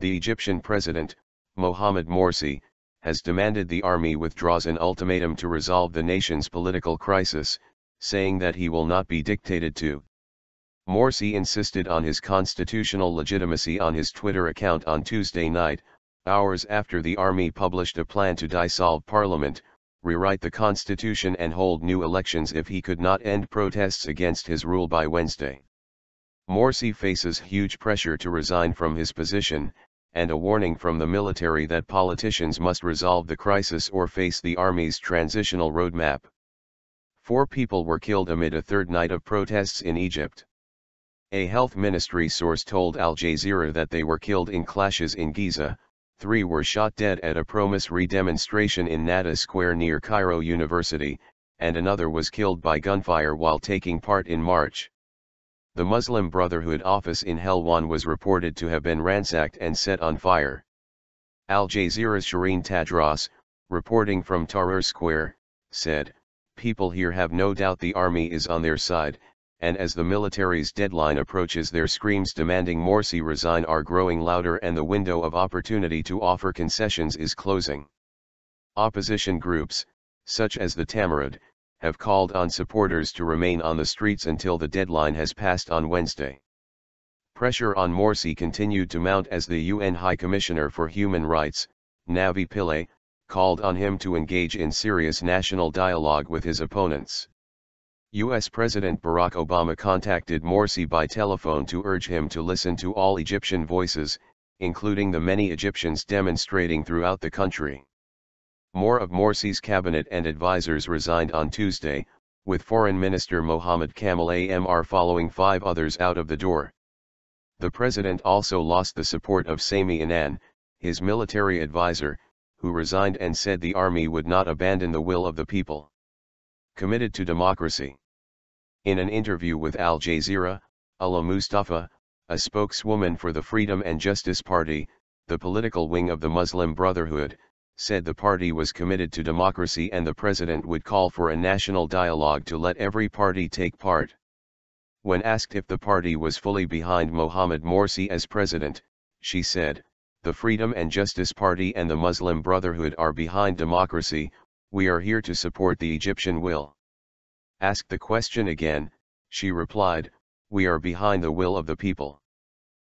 The Egyptian president, Mohamed Morsi, has demanded the army withdraws an ultimatum to resolve the nation's political crisis, saying that he will not be dictated to. Morsi insisted on his constitutional legitimacy on his Twitter account on Tuesday night, hours after the army published a plan to dissolve parliament, rewrite the constitution and hold new elections if he could not end protests against his rule by Wednesday. Morsi faces huge pressure to resign from his position, and a warning from the military that politicians must resolve the crisis or face the army's transitional roadmap. 4 people were killed amid a third night of protests in Egypt. A health ministry source told Al Jazeera that they were killed in clashes in Giza, 3 were shot dead at a pro-Misri demonstration in Nahda Square near Cairo University, and another was killed by gunfire while taking part in march. The Muslim Brotherhood office in Helwan was reported to have been ransacked and set on fire. Al Jazeera's Shireen Tadros, reporting from Tahrir Square, said, "People here have no doubt the army is on their side, and as the military's deadline approaches their screams demanding Morsi resign are growing louder and the window of opportunity to offer concessions is closing." Opposition groups, such as the Tamarud, have called on supporters to remain on the streets until the deadline has passed on Wednesday. Pressure on Morsi continued to mount as the UN High Commissioner for Human Rights, Navi Pillay, called on him to engage in serious national dialogue with his opponents. U.S. President Barack Obama contacted Morsi by telephone to urge him to listen to all Egyptian voices, including the many Egyptians demonstrating throughout the country. More of Morsi's cabinet and advisors resigned on Tuesday, with Foreign Minister Mohammed Kamel Amr following 5 others out of the door. The president also lost the support of Sami Anan, his military advisor, who resigned and said the army would not abandon the will of the people. Committed to democracy. In an interview with Al Jazeera, Ala Mustafa, a spokeswoman for the Freedom and Justice Party, the political wing of the Muslim Brotherhood, said the party was committed to democracy and the president would call for a national dialogue to let every party take part. When asked if the party was fully behind Mohamed Morsi as president, she said, "The Freedom and Justice Party and the Muslim Brotherhood are behind democracy, we are here to support the Egyptian will." Asked the question again, she replied, "We are behind the will of the people.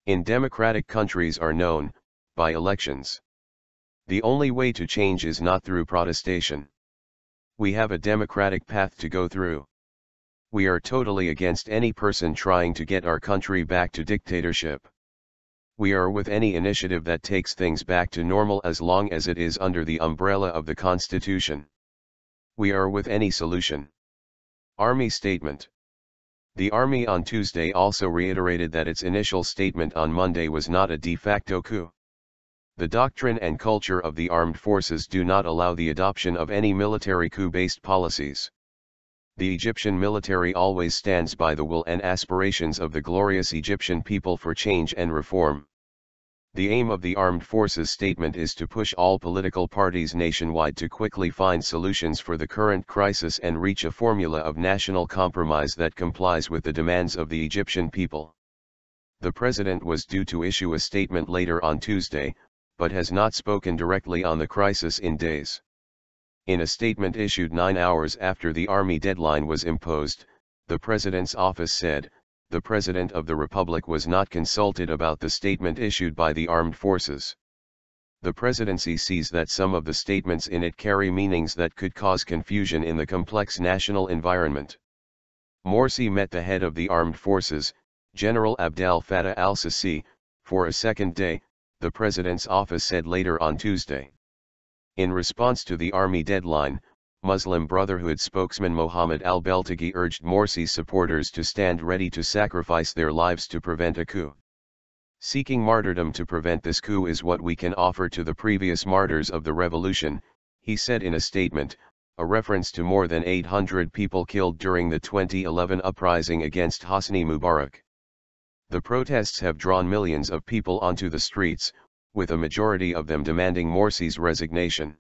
In democratic countries are known, by elections. The only way to change is not through protestation. We have a democratic path to go through. We are totally against any person trying to get our country back to dictatorship. We are with any initiative that takes things back to normal as long as it is under the umbrella of the Constitution. We are with any solution." Army statement. The Army on Tuesday also reiterated that its initial statement on Monday was not a de facto coup. The doctrine and culture of the armed forces do not allow the adoption of any military coup-based policies. The Egyptian military always stands by the will and aspirations of the glorious Egyptian people for change and reform. The aim of the armed forces statement is to push all political parties nationwide to quickly find solutions for the current crisis and reach a formula of national compromise that complies with the demands of the Egyptian people. The president was due to issue a statement later on Tuesday, but has not spoken directly on the crisis in days. In a statement issued 9 hours after the army deadline was imposed, the president's office said, "The President of the Republic was not consulted about the statement issued by the armed forces. The presidency sees that some of the statements in it carry meanings that could cause confusion in the complex national environment." Morsi met the head of the armed forces, General Abdel Fattah al-Sisi, for a second day, the president's office said later on Tuesday. In response to the army deadline, Muslim Brotherhood spokesman Mohammed al-Beltagi urged Morsi's supporters to stand ready to sacrifice their lives to prevent a coup. "Seeking martyrdom to prevent this coup is what we can offer to the previous martyrs of the revolution," he said in a statement, a reference to more than 800 people killed during the 2011 uprising against Hosni Mubarak. The protests have drawn millions of people onto the streets, with a majority of them demanding Morsi's resignation.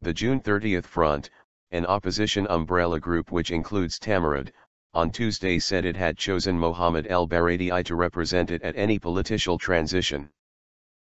The June 30 Front, an opposition umbrella group which includes Tamarud, on Tuesday said it had chosen Mohammed El Baradei to represent it at any political transition.